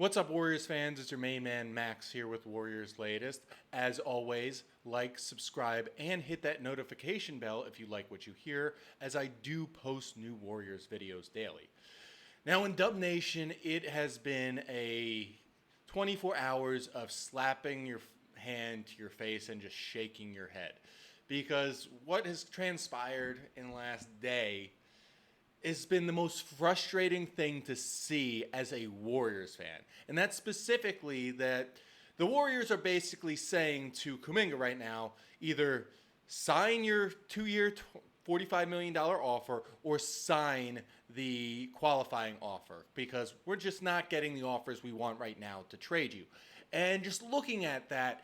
What's up, Warriors fans? It's your main man, Max, here with Warriors Latest. As always, like, subscribe, and hit that notification bell if you like what you hear, as I do post new Warriors videos daily. Now, in Dub Nation, it has been a 24 hours of slapping your hand to your face and just shaking your head. Because what has transpired in the last day has been the most frustrating thing to see as a Warriors fan. And that's specifically that the Warriors are basically saying to Kuminga right now, either sign your 2-year, $45 million offer or sign the qualifying offer because we're just not getting the offers we want right now to trade you. And just looking at that,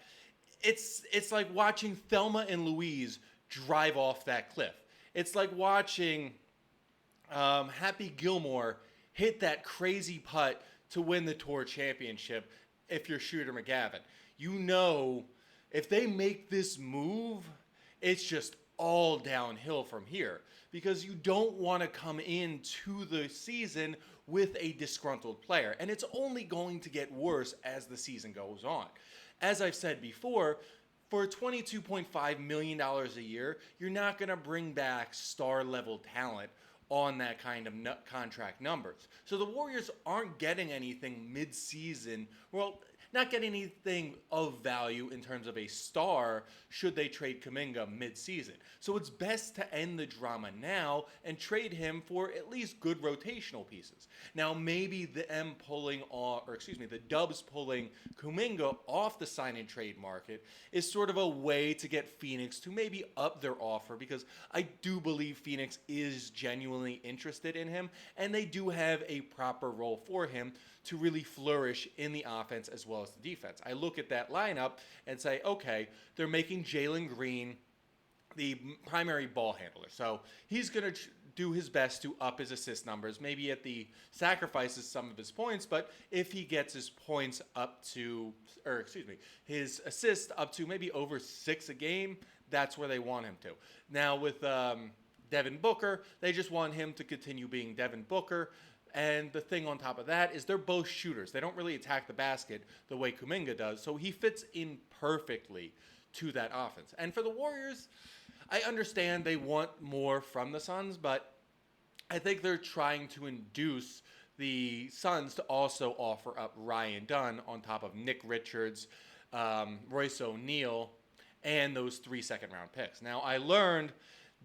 it's like watching Thelma and Louise drive off that cliff. It's like watching Happy Gilmore hit that crazy putt to win the tour championship if you're Shooter McGavin. You know, if they make this move, it's just all downhill from here because you don't want to come into the season with a disgruntled player. And it's only going to get worse as the season goes on. As I've said before, for $22.5 million a year, you're not going to bring back star-level talent on that kind of contract numbers. So the Warriors aren't getting anything mid-season. Well, not getting anything of value in terms of a star should they trade Kuminga mid-season. So it's best to end the drama now and trade him for at least good rotational pieces. Now maybe the Dubs pulling Kuminga off the sign and trade market is sort of a way to get Phoenix to maybe up their offer because I do believe Phoenix is genuinely interested in him and they do have a proper role for him to really flourish in the offense as well as the defense. I look at that lineup and say, okay, they're making Jalen Green the primary ball handler. So he's going to do his best to up his assist numbers, maybe at the sacrifices some of his points, but if he gets his points up to, his assist up to maybe over 6 a game, that's where they want him to. Now with Devin Booker, they just want him to continue being Devin Booker. And the thing on top of that is they're both shooters. They don't really attack the basket the way Kuminga does, so he fits in perfectly to that offense. And for the Warriors, I understand they want more from the Suns, but I think they're trying to induce the Suns to also offer up Ryan Dunn on top of Nick Richards, Royce O'Neal, and those 3 second-round picks. Now, I learned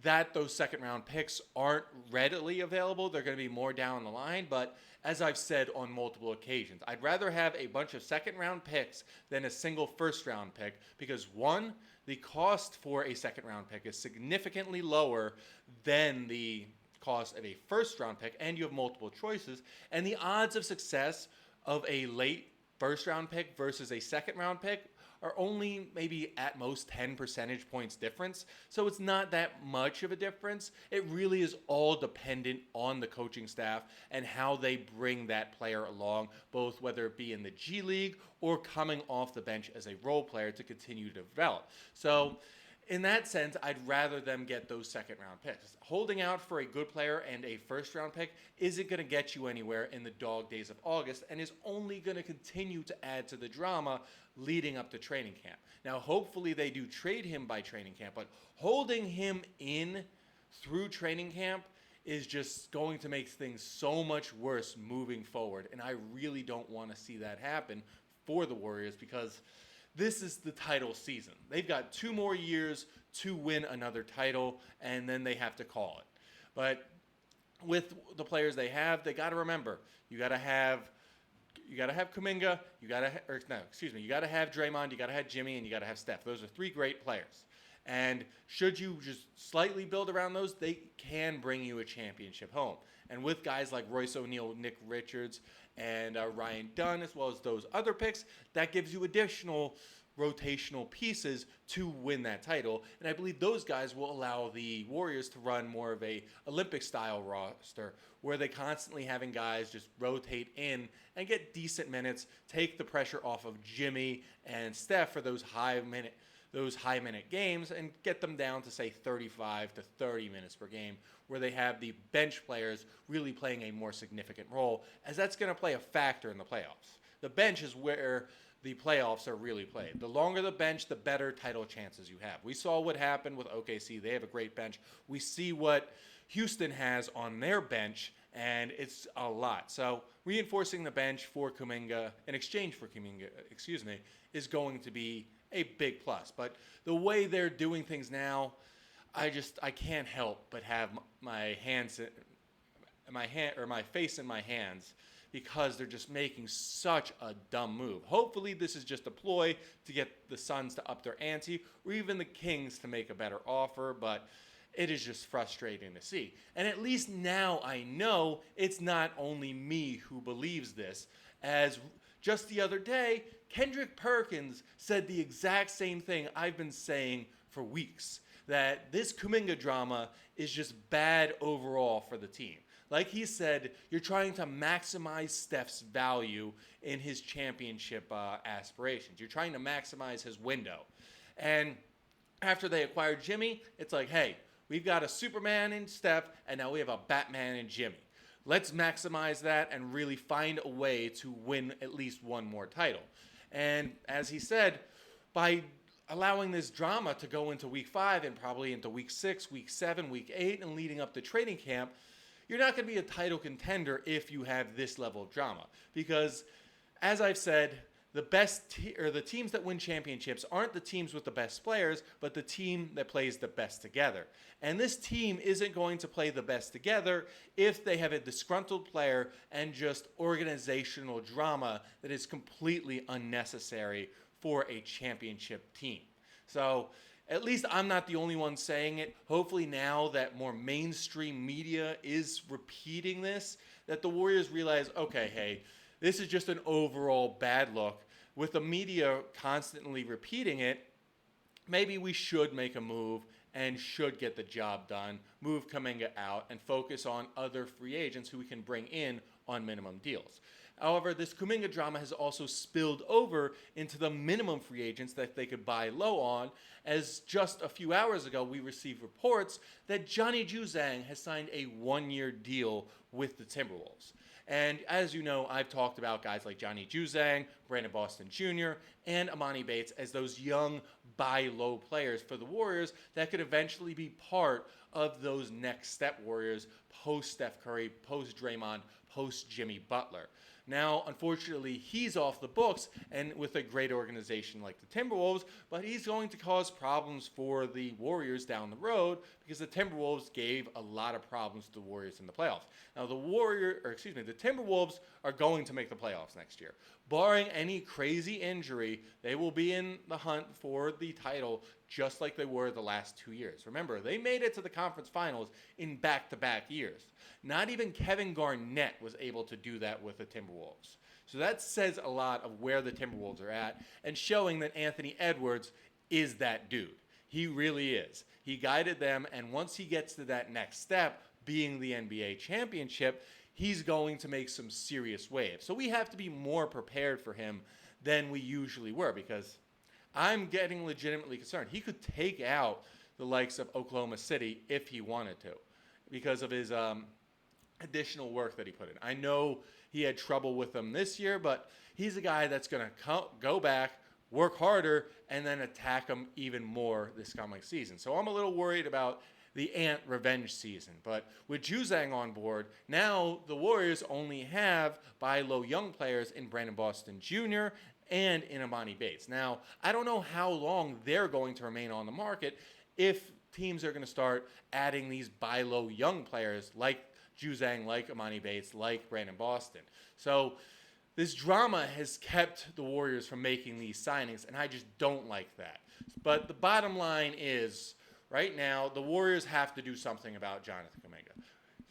that those second-round picks aren't readily available. They're going to be more down the line, but as I've said on multiple occasions, I'd rather have a bunch of second-round picks than a single first-round pick because, one, the cost for a second-round pick is significantly lower than the cost of a first-round pick, and you have multiple choices, and the odds of success of a late first-round pick versus a second-round pick are only maybe at most 10 percentage points difference. So it's not that much of a difference. It really is all dependent on the coaching staff and how they bring that player along, both whether it be in the G League or coming off the bench as a role player to continue to develop. So in that sense, I'd rather them get those second-round picks. Holding out for a good player and a first-round pick isn't going to get you anywhere in the dog days of August and is only going to continue to add to the drama leading up to training camp. Now, hopefully they do trade him by training camp, but holding him in through training camp is just going to make things so much worse moving forward, and I really don't want to see that happen for the Warriors because this is the title season. They've got 2 more years to win another title, and then they have to call it. But with the players they have, they got to remember, you got to have Kuminga, you got to have Draymond, you got to have Jimmy, and you got to have Steph. Those are 3 great players. And should you just slightly build around those, they can bring you a championship home. And with guys like Royce O'Neal, Nick Richards, and Ryan Dunn, as well as those other picks, that gives you additional rotational pieces to win that title. And I believe those guys will allow the Warriors to run more of a Olympic-style roster where they constantly having guys just rotate in and get decent minutes, take the pressure off of Jimmy and Steph for those high minute games and get them down to, say, 35 to 30 minutes per game, where they have the bench players really playing a more significant role, as that's going to play a factor in the playoffs. the bench is where the playoffs are really played. The longer the bench, the better title chances you have. We saw what happened with OKC. They have a great bench. We see what Houston has on their bench, and it's a lot. So reinforcing the bench for Kuminga, in exchange for Kuminga, is going to be a big plus. But the way they're doing things now, I can't help but have my face in my hands, because they're just making such a dumb move. Hopefully this is just a ploy to get the Suns to up their ante, or even the Kings to make a better offer, but it is just frustrating to see. And at least now I know it's not only me who believes this, as just the other day, Kendrick Perkins said the exact same thing I've been saying for weeks, that this Kuminga drama is just bad overall for the team. Like he said, you're trying to maximize Steph's value in his championship aspirations. You're trying to maximize his window. And after they acquired Jimmy, it's like, hey, we've got a Superman in Steph, and now we have a Batman in Jimmy. Let's maximize that and really find a way to win at least one more title. And as he said, by allowing this drama to go into week 5 and probably into week 6, week 7, week 8, and leading up to training camp, you're not going to be a title contender if you have this level of drama. Because, as I've said, the teams that win championships aren't the teams with the best players, but the team that plays the best together. And this team isn't going to play the best together if they have a disgruntled player and just organizational drama that is completely unnecessary for a championship team. So, at least I'm not the only one saying it. Hopefully now that more mainstream media is repeating this, that the Warriors realize, okay, hey, this is just an overall bad look. With the media constantly repeating it, maybe we should make a move and should get the job done, move Kuminga out, and focus on other free agents who we can bring in on minimum deals. However, this Kuminga drama has also spilled over into the minimum free agents that they could buy low on, as just a few hours ago we received reports that Johnny Juzang has signed a 1-year deal with the Timberwolves. And as you know, I've talked about guys like Johnny Juzang, Brandon Boston Jr., and Amani Bates as those young buy low players for the Warriors that could eventually be part of those next step Warriors post Steph Curry, post Draymond, post Jimmy Butler. Now, unfortunately, he's off the books and with a great organization like the Timberwolves, but he's going to cause problems for the Warriors down the road because the Timberwolves gave a lot of problems to the Warriors in the playoffs. Now, the Timberwolves are going to make the playoffs next year. Barring any crazy injury, they will be in the hunt for the title just like they were the last 2 years. Remember, they made it to the conference finals in back-to-back years. Not even Kevin Garnett was able to do that with the Timberwolves. So that says a lot of where the Timberwolves are at and showing that Anthony Edwards is that dude. He really is. He guided them, and once he gets to that next step, being the NBA championship, he's going to make some serious waves. So we have to be more prepared for him than we usually were, because I'm getting legitimately concerned. He could take out the likes of Oklahoma City if he wanted to because of his additional work that he put in. I know he had trouble with them this year, but he's a guy that's going to go back, work harder, and then attack them even more this coming season. So I'm a little worried about the Ant revenge season. But with Juzang on board, now the Warriors only have buy low young players in Brandon Boston Jr. and in Amani Bates. Now, I don't know how long they're going to remain on the market if teams are going to start adding these buy low young players like Juzang, like Amani Bates, like Brandon Boston. So this drama has kept the Warriors from making these signings, and I just don't like that. But the bottom line is, right now, the Warriors have to do something about Jonathan Kuminga.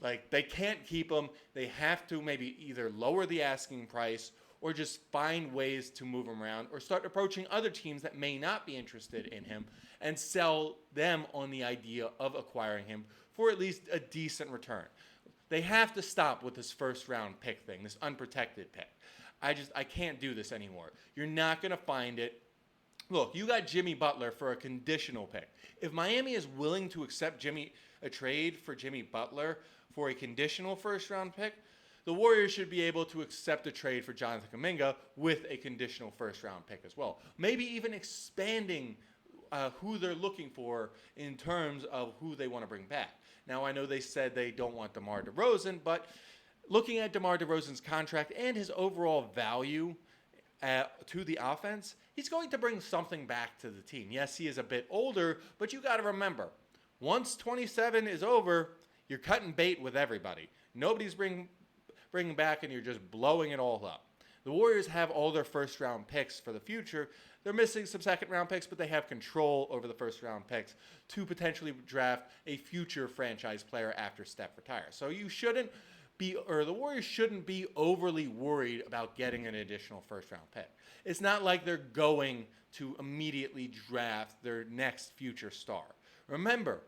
Like, they can't keep him. They have to maybe either lower the asking price or just find ways to move him around or start approaching other teams that may not be interested in him and sell them on the idea of acquiring him for at least a decent return. They have to stop with this first-round pick thing, this unprotected pick. I can't do this anymore. You're not going to find it. Look, you got Jimmy Butler for a conditional pick. If Miami is willing to accept a trade for Jimmy Butler for a conditional first-round pick, the Warriors should be able to accept a trade for Jonathan Kuminga with a conditional first-round pick as well. Maybe even expanding who they're looking for in terms of who they want to bring back. Now, I know they said they don't want DeMar DeRozan, but looking at DeMar DeRozan's contract and his overall value to the offense, he's going to bring something back to the team. Yes, he is a bit older, but you got to remember, once 27 is over, you're cutting bait with everybody. Nobody's bringing back, and you're just blowing it all up. The Warriors have all their first-round picks for the future. They're missing some second-round picks, but they have control over the first-round picks to potentially draft a future franchise player after Steph retires. So the Warriors shouldn't be overly worried about getting an additional first-round pick. It's not like they're going to immediately draft their next future star. Remember,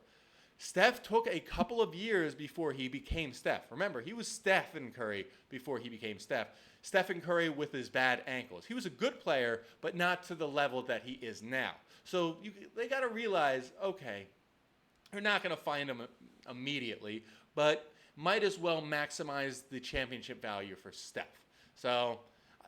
Steph took a couple of years before he became Steph. Remember, he was Stephen Curry before he became Steph. Stephen Curry with his bad ankles. He was a good player, but not to the level that he is now. So they got to realize, okay, they're not going to find him immediately, but might as well maximize the championship value for Steph. So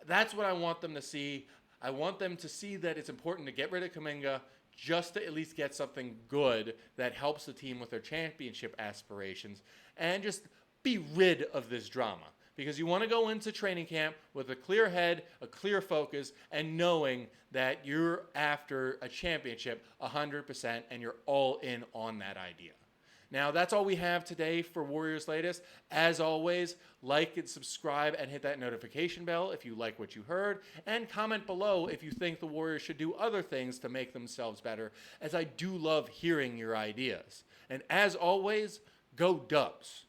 that's what I want them to see. I want them to see that it's important to get rid of Kuminga just to at least get something good that helps the team with their championship aspirations and just be rid of this drama. Because you want to go into training camp with a clear head, a clear focus, and knowing that you're after a championship 100% and you're all in on that idea. Now, that's all we have today for Warriors Latest. As always, like and subscribe and hit that notification bell if you like what you heard. And comment below if you think the Warriors should do other things to make themselves better, as I do love hearing your ideas. And as always, go Dubs.